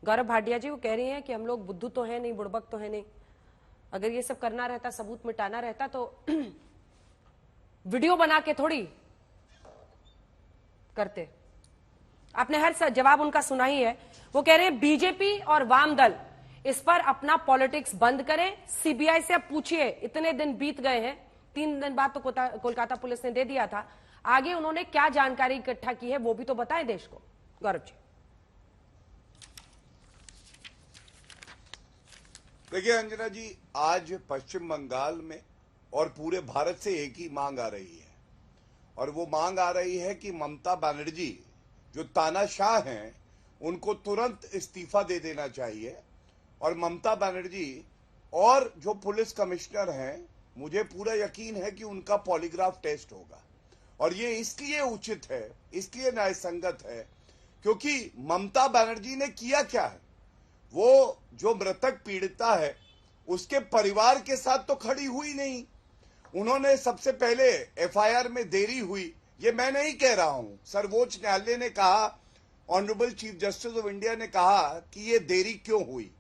गौरव भाटिया जी वो कह रही हैं कि हम लोग बुद्धू तो है नहीं, बुड़बक तो है नहीं, अगर ये सब करना रहता, सबूत मिटाना रहता तो वीडियो बना के थोड़ी करते। आपने हर जवाब उनका सुना ही है। वो कह रहे हैं बीजेपी और वाम दल इस पर अपना पॉलिटिक्स बंद करें, सीबीआई से अब पूछिए, इतने दिन बीत गए हैं, 3 दिन बाद तो कोलकाता पुलिस ने दे दिया था, आगे उन्होंने क्या जानकारी इकट्ठा की है वो भी तो बताएं देश को। गौरव जी। देखिए अंजना जी, आज पश्चिम बंगाल में और पूरे भारत से एक ही मांग आ रही है, और वो मांग आ रही है कि ममता बनर्जी जो तानाशाह हैं उनको तुरंत इस्तीफा दे देना चाहिए, और ममता बनर्जी और जो पुलिस कमिश्नर हैं, मुझे पूरा यकीन है कि उनका पॉलीग्राफ टेस्ट होगा। और ये इसलिए उचित है, इसलिए न्यायसंगत है, क्योंकि ममता बनर्जी ने किया क्या है, वो जो मृतक पीड़िता है उसके परिवार के साथ तो खड़ी हुई नहीं। उन्होंने सबसे पहले एफआईआर में देरी हुई, ये मैं नहीं कह रहा हूं, सर्वोच्च न्यायालय ने कहा, honourable chief justice of India ने कहा कि ये देरी क्यों हुई।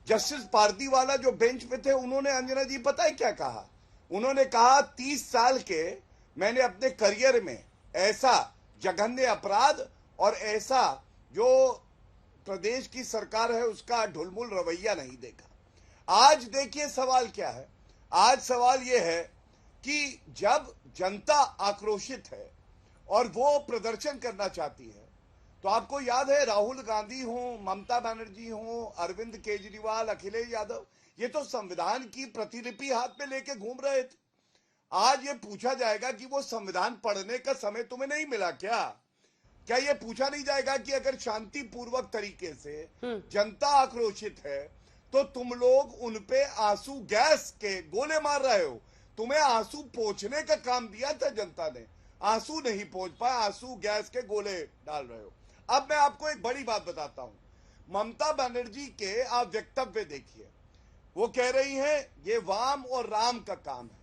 जस्टिस पारदीवाला जो बेंच पे थे, उन्होंने अंजना जी पता है क्या कहा, उन्होंने कहा 30 साल के मैंने अपने करियर में ऐसा जघन्य अपराध और ऐसा जो प्रदेश की सरकार है उसका ढुलमुल रवैया नहीं देखा। आज देखिए सवाल क्या है, आज सवाल यह है कि जब जनता आक्रोशित है और वो प्रदर्शन करना चाहती है, तो आपको याद है राहुल गांधी हो, ममता बनर्जी हो, अरविंद केजरीवाल, अखिलेश यादव, ये तो संविधान की प्रतिलिपि हाथ में लेके घूम रहे थे। आज ये पूछा जाएगा कि वो संविधान पढ़ने का समय तुम्हें नहीं मिला क्या? क्या ये पूछा नहीं जाएगा कि अगर शांतिपूर्वक तरीके से जनता आक्रोशित है तो तुम लोग उनपे आंसू गैस के गोले मार रहे हो? तुम्हें आंसू पोंछने का काम दिया था जनता ने, आंसू नहीं पोंछ पाए, आंसू गैस के गोले डाल रहे हो। अब मैं आपको एक बड़ी बात बताता हूं, ममता बनर्जी के आप वक्तव्य देखिए, वो कह रही हैं ये वाम और राम का काम है।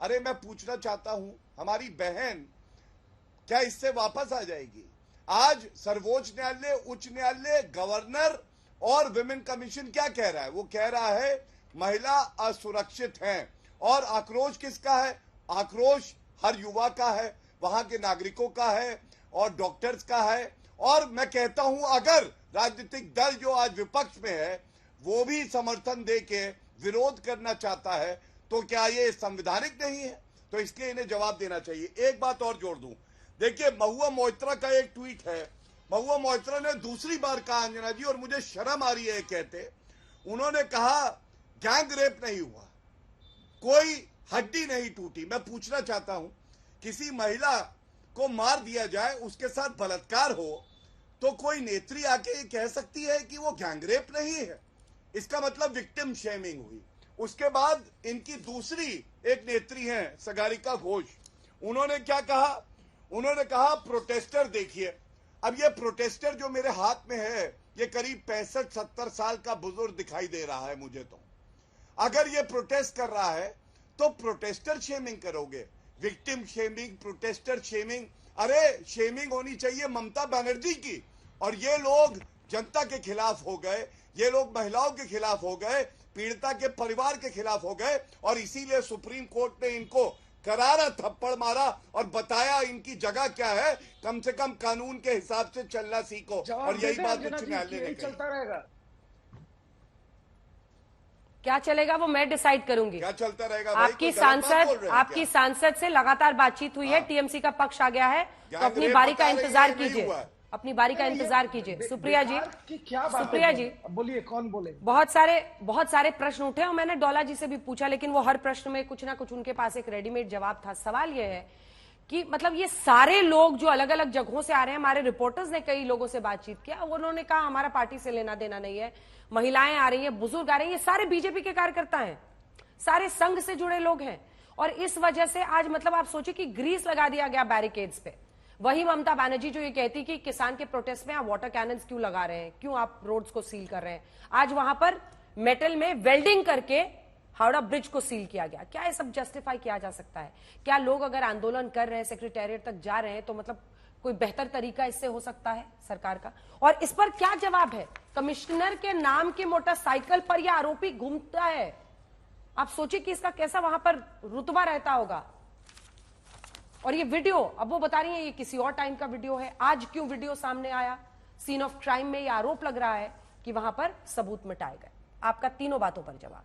अरे मैं पूछना चाहता हूं, हमारी बहन क्या इससे वापस आ जाएगी? आज सर्वोच्च न्यायालय, उच्च न्यायालय, गवर्नर और विमेन कमीशन क्या कह रहा है? वो कह रहा है महिला असुरक्षित हैं। और आक्रोश किसका है? आक्रोश हर युवा का है, वहां के नागरिकों का है और डॉक्टर्स का है। और मैं कहता हूं अगर राजनीतिक दल जो आज विपक्ष में है वो भी समर्थन देके विरोध करना चाहता है तो क्या ये संवैधानिक नहीं है? तो इसलिए इन्हें जवाब देना चाहिए। एक बात और जोड़ दूं, देखिए महुआ मोइत्रा का एक ट्वीट है, महुआ मोइत्रा ने दूसरी बार कहा अंजना जी, और मुझे शर्म आ रही है कहते, उन्होंने कहा गैंग रेप नहीं हुआ, कोई हड्डी नहीं टूटी। मैं पूछना चाहता हूं, किसी महिला को मार दिया जाए, उसके साथ बलात्कार हो, तो कोई नेत्री आके ये कह सकती है कि वो गैंगरेप नहीं है? इसका मतलब विक्टिम शेमिंग हुई। उसके बाद इनकी दूसरी एक नेत्री हैं सगारिका घोष, उन्होंने क्या कहा? उन्होंने कहा प्रोटेस्टर देखिए। अब ये प्रोटेस्टर जो मेरे हाथ में है ये करीब 65-70 साल का बुजुर्ग दिखाई दे रहा है मुझे। तो अगर ये प्रोटेस्ट कर रहा है तो प्रोटेस्टर शेमिंग करोगे? Victim shaming, protester shaming? अरे शेमिंग होनी चाहिए ममता बनर्जी की। और ये लोग जनता के खिलाफ हो गए, ये लोग महिलाओं के खिलाफ हो गए, पीड़िता के परिवार के खिलाफ हो गए, और इसीलिए सुप्रीम कोर्ट ने इनको करारा थप्पड़ मारा और बताया इनकी जगह क्या है, कम से कम कानून के हिसाब से चलना सीखो। और यही बात उच्च न्यायालय ने कही। चलता रहेगा, क्या चलेगा वो मैं डिसाइड करूंगी। क्या चलता रहेगा? आपकी सांसद से लगातार बातचीत हुई है, टीएमसी का पक्ष आ गया है, तो अपनी बारी का इंतजार कीजिए, अपनी बारी का इंतजार कीजिए। सुप्रिया जी, सुप्रिया जी बोलिए, कौन बोले? बहुत सारे प्रश्न उठे और मैंने डोला जी से भी पूछा, लेकिन वो हर प्रश्न में कुछ ना कुछ उनके पास एक रेडीमेड जवाब था। सवाल ये है कि मतलब ये सारे लोग जो अलग अलग जगहों से आ रहे हैं, हमारे रिपोर्टर्स ने कई लोगों से बातचीत किया, उन्होंने कहा हमारा पार्टी से लेना देना नहीं है, महिलाएं आ रही हैं, बुजुर्ग आ रहे हैं, ये सारे बीजेपी के कार्यकर्ता हैं, सारे संघ से जुड़े लोग हैं। और इस वजह से आज मतलब आप सोचिए कि ग्रीस लगा दिया गया बैरिकेड्स पे। वही ममता बनर्जी जो ये कहती कि किसान के प्रोटेस्ट में आप वाटर कैनन्स क्यों लगा रहे हैं, क्यों आप रोड्स को सील कर रहे हैं, आज वहां पर मेटल में वेल्डिंग करके हावड़ा ब्रिज को सील किया गया। क्या ये सब जस्टिफाई किया जा सकता है? क्या लोग अगर आंदोलन कर रहे हैं, सेक्रेटेरिएट तक जा रहे हैं, तो मतलब कोई बेहतर तरीका इससे हो सकता है सरकार का? और इस पर क्या जवाब है? कमिश्नर के नाम की मोटरसाइकिल पर यह आरोपी घूमता है। आप सोचिए कि इसका कैसा वहां पर रुतबा रहता होगा। और ये वीडियो, अब वो बता रही है ये किसी और टाइम का वीडियो है, आज क्यों वीडियो सामने आया? सीन ऑफ क्राइम में ये आरोप लग रहा है कि वहां पर सबूत मिटाए गए। आपका तीनों बातों पर जवाब।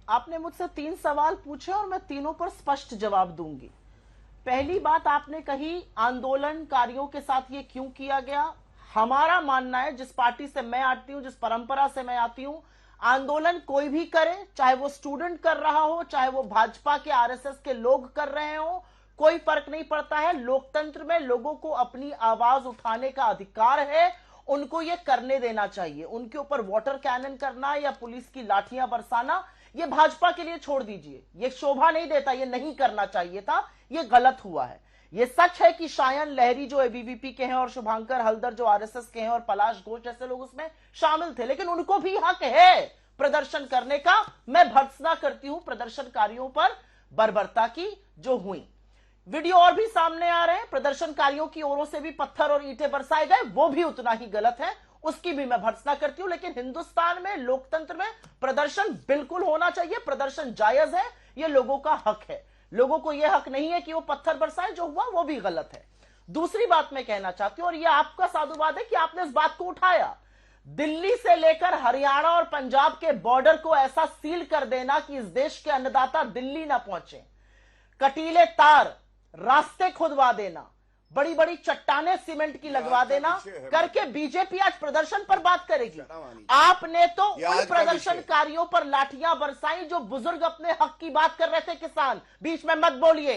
आपने मुझसे 3 सवाल पूछे और मैं तीनों पर स्पष्ट जवाब दूंगी। पहली बात आपने कही आंदोलनकारियों के साथ ये क्यों किया गया। हमारा मानना है, जिस पार्टी से मैं आती हूं, जिस परंपरा से मैं आती हूं, आंदोलन कोई भी करे, चाहे वो स्टूडेंट कर रहा हो, चाहे वो भाजपा के आरएसएस के लोग कर रहे हो, कोई फर्क नहीं पड़ता है। लोकतंत्र में लोगों को अपनी आवाज उठाने का अधिकार है, उनको ये करने देना चाहिए। उनके ऊपर वाटर कैनन करना या पुलिस की लाठियां बरसाना, ये भाजपा के लिए छोड़ दीजिए, ये शोभा नहीं देता, ये नहीं करना चाहिए था, ये गलत हुआ है। ये सच है कि शायन लहरी जो एबीवीपी के हैं और शुभांकर हल्दर जो आरएसएस के हैं और पलाश घोष जैसे लोग उसमें शामिल थे, लेकिन उनको भी हक है प्रदर्शन करने का। मैं भर्त्सना करती हूं प्रदर्शनकारियों पर बर्बरता की जो हुई। वीडियो और भी सामने आ रहे हैं, प्रदर्शनकारियों की ओरों से भी पत्थर और ईंटें बरसाए गए, वो भी उतना ही गलत है, उसकी भी मैं भर्त्सना करती हूं। लेकिन हिंदुस्तान में लोकतंत्र में प्रदर्शन बिल्कुल होना चाहिए, प्रदर्शन जायज है, यह लोगों का हक है। लोगों को यह हक नहीं है कि वो पत्थर बरसाए, जो हुआ वो भी गलत है। दूसरी बात मैं कहना चाहती हूं, और यह आपका साधुवाद है कि आपने इस बात को उठाया, दिल्ली से लेकर हरियाणा और पंजाब के बॉर्डर को ऐसा सील कर देना कि इस देश के अन्नदाता दिल्ली ना पहुंचे, कटीले तार, रास्ते खुदवा देना, बड़ी बड़ी चट्टाने सीमेंट की लगवा देना करके बीजेपी आज प्रदर्शन पर बात करेगी। आपने तो उन प्रदर्शनकारियों पर लाठियां बरसाई जो बुजुर्ग अपने हक की बात कर रहे थे। किसान, बीच में मत बोलिए।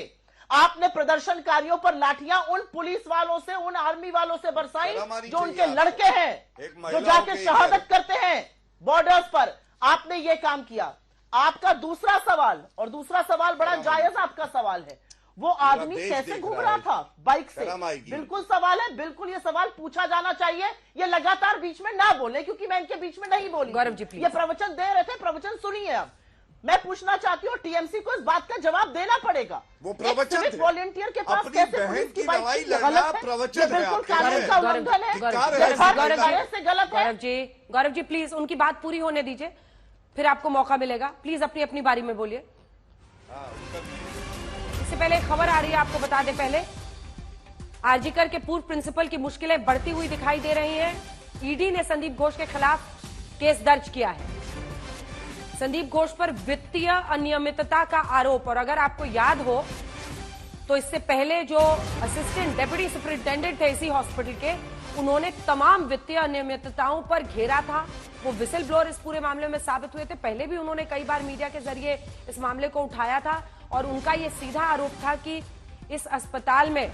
आपने प्रदर्शनकारियों पर लाठियां उन पुलिस वालों से, उन आर्मी वालों से बरसाई जो उनके लड़के हैं, जो जाके शहादत करते हैं बॉर्डर्स पर। आपने ये काम किया। आपका दूसरा सवाल, और दूसरा सवाल बड़ा जायज आपका सवाल है, वो आदमी कैसे घूम रहा था बाइक से, बिल्कुल सवाल है, बिल्कुल ये सवाल पूछा जाना चाहिए। ये लगातार बीच में ना बोले, क्योंकि मैं इनके बीच में नहीं बोली। गौरव जी प्लीज, ये प्रवचन दे रहे थे, प्रवचन सुनिए। अब मैं पूछना चाहती हूँ, टीएमसी को इस बात का जवाब देना पड़ेगा। वो प्रवचन वॉलंटियर के पास कैसे पुलिस की बाइक गलत है, बिल्कुल कानून का उल्लंघन है, गौरव जी प्लीज उनकी बात पूरी होने दीजिए, फिर आपको मौका मिलेगा। प्लीज अपनी अपनी बारी में बोलिए। इससे पहले खबर आ रही है, आपको बता दें पहले, आरजीकर के पूर्व प्रिंसिपल की मुश्किलें बढ़ती हुई दिखाई दे रही हैं। ईडी ने संदीप घोष के खिलाफ केस दर्ज किया है। संदीप घोष पर वित्तीय अनियमितता का आरोप, और अगर आपको याद हो तो इससे पहले जो असिस्टेंट डेप्यूटी सुपरिंटेंडेंट थे इसी हॉस्पिटल के, उन्होंने तमाम वित्तीय अनियमितताओं पर घेरा था। वो विसिल ब्लोअर इस पूरे मामले में साबित हुए थे। पहले भी उन्होंने कई बार मीडिया के जरिए इस मामले को उठाया था, और उनका यह सीधा आरोप था कि इस अस्पताल में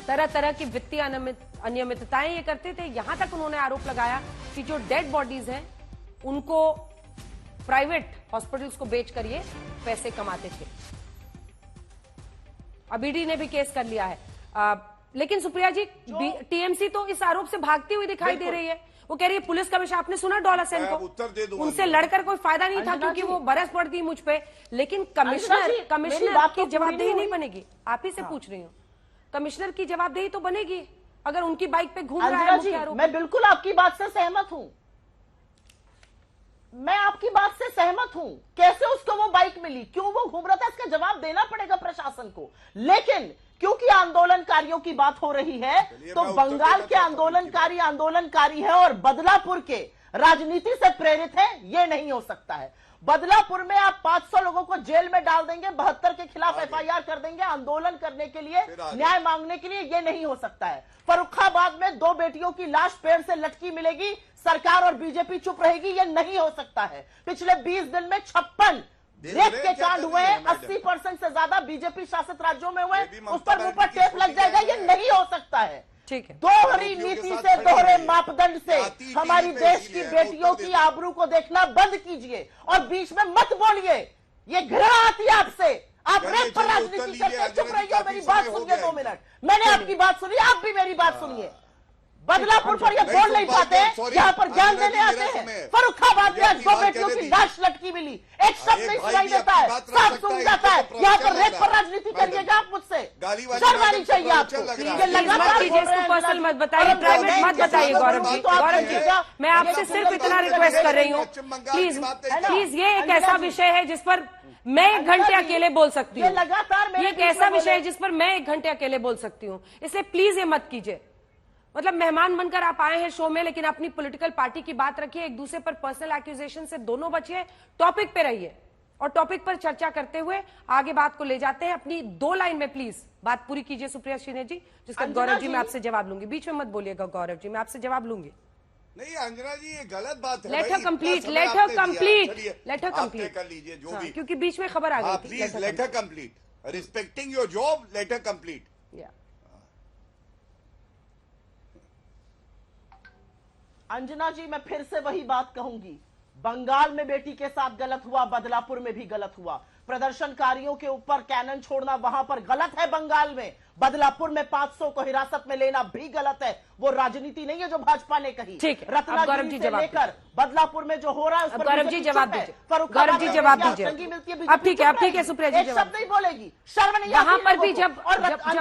तरह तरह की वित्तीय अनियमितताएं ये करते थे। यहां तक उन्होंने आरोप लगाया कि जो डेड बॉडीज हैं उनको प्राइवेट हॉस्पिटल्स को बेचकर ये पैसे कमाते थे। अब ईडी ने भी केस कर लिया है। लेकिन सुप्रिया जी, टीएमसी तो इस आरोप से भागती हुई दिखाई दे रही है। वो कह रही है पुलिस कमिश्नर, आपने सुना डॉला सेन को, उत्तर दे दूंगा, उनसे लड़कर कोई फायदा नहीं था क्योंकि वो बरस पड़ती मुझ पे। लेकिन कमिश्नर की जवाबदेही नहीं बनेगी। आप ही से पूछ रही हूँ, कमिश्नर की जवाबदेही तो बनेगी अगर उनकी बाइक पे घूम रहा है मुख्य आरोपी। मैं बिल्कुल आपकी बात से सहमत हूं, मैं आपकी बात से सहमत हूं। कैसे उसको वो बाइक मिली, क्यों वो घूम रहा था, इसका जवाब देना पड़ेगा प्रशासन को। लेकिन क्योंकि आंदोलनकारियों की बात हो रही है, तो बंगाल के आंदोलनकारी है और बदलापुर के राजनीति से प्रेरित है, ये नहीं हो सकता है। बदलापुर में आप 500 लोगों को जेल में डाल देंगे, 72 के खिलाफ एफआईआर कर देंगे आंदोलन करने के लिए, न्याय मांगने के लिए, ये नहीं हो सकता है। फर्रुखाबाद में 2 बेटियों की लाश पेड़ से लटकी मिलेगी, सरकार और बीजेपी चुप रहेगी, ये नहीं हो सकता है। पिछले 20 दिन में 56 रेप के कांड हुए, 80% से ज्यादा बीजेपी शासित राज्यों में हुए, उस पर मुंह पर टेप लग जाएगा, ये नहीं हो सकता है। ठीक है, दोहरी नीति से, दोहरे मापदंड से हमारी देश की बेटियों की आबरू को देखना बंद कीजिए और बीच में मत बोलिए। ये घृणा आती है आपसे, आप रेप पर राजनीति करते हैं। चुप रहिए, मेरी बात सुनिए 2 मिनट। मैंने आपकी बात सुनी, आप भी मेरी बात सुनिए। बदलापुर पर ये बोल नहीं पाते, यहाँ पर ज्ञान देने आते हैं। फर्रुखाबाद में आज 2 बेटियों की लाश लटकी मिली, एक शब्द नहीं सुनाई देता है, सब सुन जाता है। यहाँ पर रेप पर राजनीति करिएगा आप मुझसे, शर्म आनी चाहिए आपको। ये लगातार पर्सनल मत बताइए, प्राइवेट मत बताइए गौरव जी। गौरव जी, मैं आपसे सिर्फ इतना रिक्वेस्ट कर रही हूँ, प्लीज ये एक ऐसा विषय है जिस पर मैं 1 घंटे अकेले बोल सकती हूँ। ये एक ऐसा विषय है जिस पर मैं 1 घंटे अकेले बोल सकती हूँ, इसलिए प्लीज ये मत कीजिए। मतलब मेहमान बनकर आप आए हैं शो में, लेकिन अपनी पॉलिटिकल पार्टी की बात रखिए, एक दूसरे पर पर्सनल एक्यूजेशन से दोनों बचिए, टॉपिक पे रहिए और टॉपिक पर चर्चा करते हुए आगे बात को ले जाते हैं। अपनी 2 लाइन में प्लीज बात पूरी कीजिए सुप्रिया श्रीनेत जी, जिसका गौरव जी मैं आपसे जवाब लूंगी। बीच में मत बोलिएगा गौरव जी, मैं आपसे जवाब लूंगी। नहीं अंजना जी, ये गलत बात है। Late her complete, late her complete कर लीजिए जो भी, क्योंकि बीच में खबर आ गई थी। Please let her complete, respecting your job, let her complete. Anjana ji, मैं फिर से वही बात कहूंगी, बंगाल में बेटी के साथ गलत हुआ, बदलापुर में भी गलत हुआ। प्रदर्शनकारियों के ऊपर कैनन छोड़ना वहां पर गलत है बंगाल में, बदलापुर में 500 को हिरासत में लेना भी गलत है। वो राजनीति नहीं है जो भाजपा ने कही। रत्नागिरी से लेकर बदलापुर में जो हो रहा है उस पर गौरव जी जवाब दीजिए, गौरव जी जवाब दीजिए। अब ठीक है, अब ठीक है सुप्रिया जी, शब्द नहीं बोलेगी, शर्म नहीं। यहाँ पर भी जब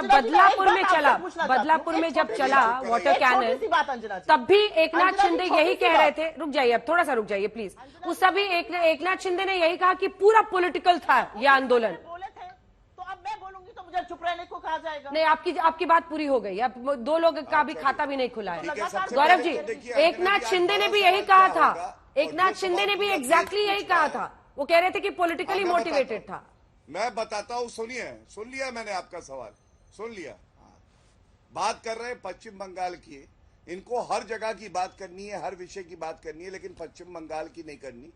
बदलापुर में चला, बदलापुर में जब चला वाटर कैनन, तब भी एकनाथ शिंदे यही कह रहे थे, रुक जाइए अब थोड़ा सा रुक जाइए प्लीज। उस सभी एकनाथ शिंदे ने यही कहा कि पूरा पॉलिटिकल था यह आंदोलन। बोले थे तो अब मैं बोलूंगी तो मुझे चुप रहने को कहा जाएगा। नहीं, आपकी बात पूरी हो गई। अब 2 लोग का भी खाता भी नहीं खुला है। गौरव जी, एकनाथ शिंदे ने भी यही कहा था, एकनाथ शिंदे ने भी एग्जैक्टली यही कहा था। वो कह रहे थे कि पॉलिटिकली मोटिवेटेड था। मैं बताता हूँ, सुनिए, सुन लिया मैंने आपका सवाल, सुन लिया। बात कर रहे हैं पश्चिम बंगाल की, इनको हर जगह की बात करनी है, हर विषय की बात करनी है, लेकिन पश्चिम बंगाल की नहीं करनी।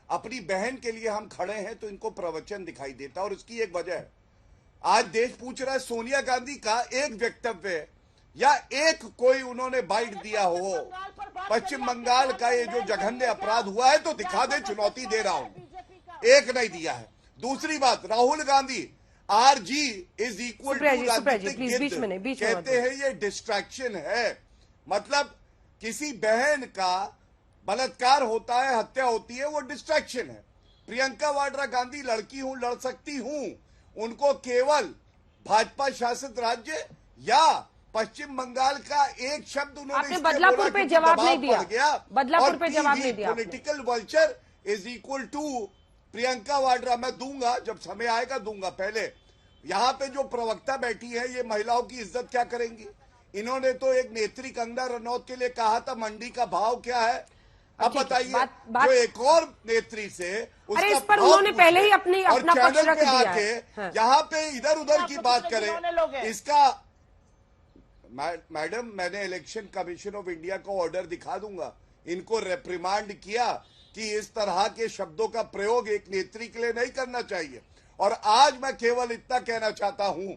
अपनी बहन के लिए हम खड़े हैं तो इनको प्रवचन दिखाई देता है, और उसकी एक वजह है। आज देश पूछ रहा है सोनिया गांधी का एक वक्तव्य या एक कोई उन्होंने बाइट दिया हो पश्चिम बंगाल का, ये जो जघन्य अपराध हुआ है तो दिखा दे, चुनौती दे रहा हूं। एक नहीं दिया है। दूसरी बात, Rahul Gandhi RG is equal to राजनीतिक गिद्ध कहते हैं, ये डिस्ट्रैक्शन है। मतलब किसी बहन का बलात्कार होता है, हत्या होती है, वो डिस्ट्रैक्शन है। प्रियंका वाड्रा गांधी लड़की हूं, लड़ सकती हूं, उनको केवल भाजपा शासित राज्य या पश्चिम बंगाल का एक शब्द उन्होंने बदलापुर पे जवाब नहीं दिया, बदलापुर पे जवाब नहीं दिया। Political vulture is equal to Priyanka Vadra. मैं दूंगा, जब समय आएगा दूंगा। पहले यहाँ पे जो प्रवक्ता बैठी है, ये महिलाओं की इज्जत क्या करेंगी? इन्होंने तो एक नेत्री कंगना रनौत के लिए कहा था मंडी का भाव क्या है। अब बताइए, जो एक और नेत्री से उसका इस पर उन्होंने पहले ही अपना पक्ष रख दिया है। यहाँ पे इधर उधर की बात करें, इसका मैडम, मैंने इलेक्शन कमीशन ऑफ इंडिया को ऑर्डर दिखा दूंगा। इनको रेप्रिमांड किया कि इस तरह के शब्दों का प्रयोग एक नेत्री के लिए नहीं करना चाहिए। और आज मैं केवल इतना कहना चाहता हूं,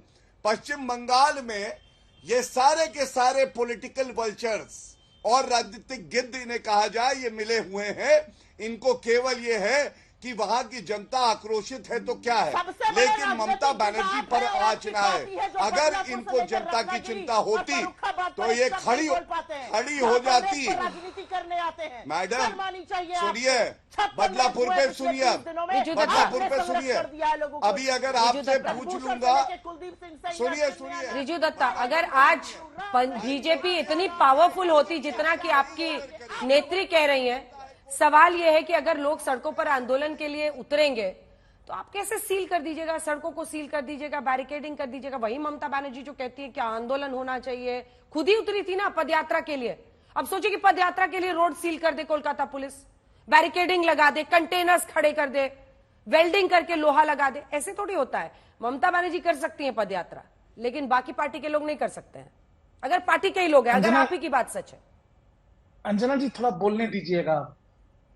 पश्चिम बंगाल में ये सारे के सारे पॉलिटिकल वल्चर्स और राजनीतिक गिद्ध इन्हें कहा जाए, ये मिले हुए हैं। इनको केवल ये है कि वहां की जनता आक्रोशित है तो क्या है, लेकिन ममता बनर्जी पर आँचना है। अगर इनको जनता की चिंता होती तो ये खड़ी हो जाती। मैडम सुनिए, बदलापुर पे सुनिए, बदलापुर पे सुनिए। अभी अगर आपसे पूछ लूंगा, सुनिए रिजू दत्ता, अगर आज बीजेपी इतनी पावरफुल होती जितना कि आपकी नेत्री कह रही है, सवाल यह है कि अगर लोग सड़कों पर आंदोलन के लिए उतरेंगे तो आप कैसे सील कर दीजिएगा, सड़कों को सील कर दीजिएगा, बैरिकेडिंग कर दीजिएगा। वही ममता बनर्जी जो कहती है कि आंदोलन होना चाहिए, खुद ही उतरी थी ना पदयात्रा के लिए। अब सोचिए कि पदयात्रा के लिए रोड सील कर दे कोलकाता पुलिस, बैरिकेडिंग लगा दे, कंटेनर्स खड़े कर दे, वेल्डिंग करके लोहा लगा दे। ऐसे थोड़ी होता है। ममता बनर्जी कर सकती है पदयात्रा, लेकिन बाकी पार्टी के लोग नहीं कर सकते हैं। अगर पार्टी के ही लोग हैं, अगर आप ही की बात सच है। अंजना जी थोड़ा बोलने दीजिएगा।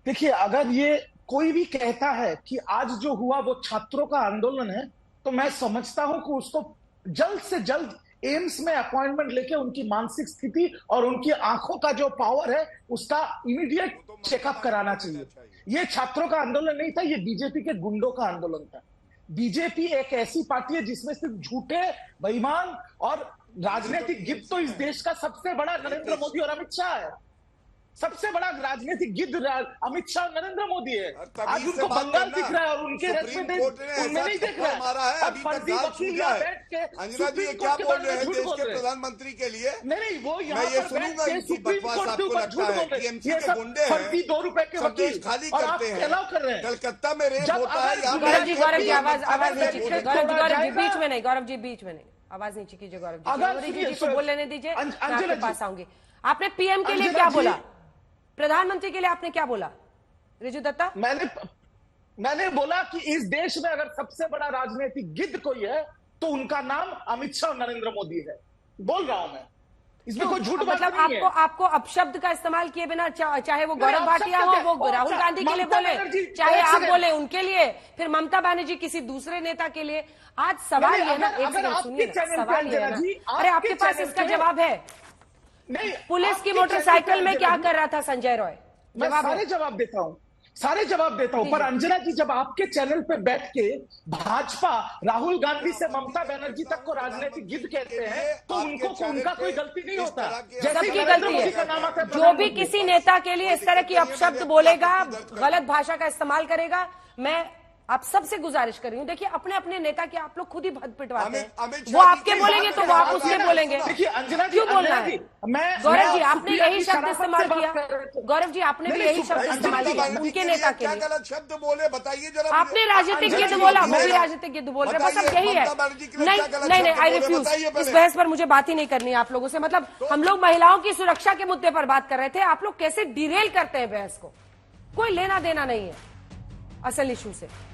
देखिए, अगर ये कोई भी कहता है कि आज जो हुआ वो छात्रों का आंदोलन है, तो मैं समझता हूं कि उसको जल्द से जल्द एम्स में अपॉइंटमेंट लेके उनकी मानसिक स्थिति और उनकी आंखों का जो पावर है उसका इमीडिएट चेकअप कराना चाहिए। ये छात्रों का आंदोलन नहीं था, ये बीजेपी के गुंडों का आंदोलन था। बीजेपी एक ऐसी पार्टी है जिसमें सिर्फ झूठे, बेईमान और राजनीतिक गिद्ध तो इस देश का सबसे बड़ा नरेंद्र मोदी और अमित शाह है। सबसे बड़ा राजनीतिक गिद्ध अमित शाह और नरेंद्र मोदी है। आज उनको बंगाल दिख रहा है और उनके रेस्ट में उनमें नहीं दिख रहा है। अब फर्जी वकील यहाँ बैठ के अंजना जी ये क्या बोल रहे हैं देश के प्रधानमंत्री के लिए? नहीं, वो यहाँ मैं ये पर बैठ सुनूंगा के इनकी सुप्रीम बकवास कोर्ट के आपको ऊपर लगता झूठ है बोल रहे कि हैं। एमसी ये के सब गुंडे फर्जी 2 रुपए के सब देश वकील खाली और करते आप हैं, अलाउ कर रहे हैं। कलकत्ता में रेप जब होता है, अगर यहाँ गौरव जी आवाज नहीं अगर चाहिए, छोड़ा गौरव जी जाएगा- बीच में नहीं, गौरव जी बीच में नहीं, आवाज नहीं कीजिए गौरव जी। अगर गौरव जी सुनिए, को बोल लेने दीजिए, मैं अंजना आपके जी- पास आऊंगी। आपने पीएम के लिए अंजना क्या जी- बोला, प्रधानमंत्री के लिए आपने क्या बोला रिजू दत्ता? मैंने बोला कि इस देश में अगर सबसे बड़ा राजनीतिक गिद्ध कोई है तो उनका नाम अमित शाह और नरेंद्र मोदी है। बोल रहा हूं मैं, इसमें कोई झूठ बात मतलब नहीं है। आपको अपशब्द का इस्तेमाल किए बिना चाहे वो नहीं, गौरव भाटिया हो, अपशब्द वो क्या? राहुल गांधी के लिए ममता बोले, बनर्जी, चाहे एक आप सेकंड। बोले उनके लिए, फिर ममता बनर्जी किसी दूसरे नेता के लिए। आज सवाल नहीं, ये है ना, अगर- एक अगर सेकंड आपके सुनिए ना, चैनल पे सवाल ये है अंजना ना, जी, अरे आपके आपके पास चैनल इसका पे- जवाब है। नहीं, पुलिस की आपके मोटरसाइकिल चैनल में पे क्या अंजना कर रहा था संजय रॉय? मैं जवाब है। सारे जवाब देता हूं, सारे जवाब देता हूं। पर अंजना जी, जब आपके चैनल पे बैठ के भाजपा राहुल गांधी से ममता बनर्जी तक को राजनीतिक गिद्ध कहते हैं तो उनका कोई गलती नहीं होता। जैसे सबकी नरेंद्र गलती मोदी का नाम आता है। है जो भी प्रधानमंत्री। किसी नेता के लिए इस तरह की अपशब्द बोलेगा, गलत भाषा का इस्तेमाल करेगा, मैं आप सबसे गुजारिश कर रही हूं, देखिए अपने अपने नेता के आप लोग खुद ही भद पिटवाते हैं। अमित वो शाह आपके जी बोलेंगे की तो वो बात आप कर उसके रहे हैं। बोलेंगे। देखिए अंजना जी, क्यों बोलना अंजना है? जी, मैं गौरव जी आपने सुप्रिया यही की शब्द शराफत इस्तेमाल से बात किया, कर रहे थे। गौरव जी आपने भी नहीं, यही शब्द सुप्रिया इस्तेमाल ममता किया बनर्जी उनके के नेता लिए के क्या लिए। गलत शब्द बोले बताइए जरा। आपने राजनीतिक गिद्ध बोला, वो भी राजनीतिक गिद्ध बोल रहे हैं, बस अब यही है। ममता बनर्जी के लिए नहीं क्या गलत नहीं नहीं, शब्द आई बोले रिफ्यूज। बताइए इस पहले। बहस पर मुझे बात ही नहीं करनी है आप लोगों से। मतलब हम लोग महिलाओं की सुरक्षा के मुद्दे पर बात कर रहे थे, आप लोग कैसे डिरेल करते हैं बहस को, कोई लेना देना नहीं है असल इशू से।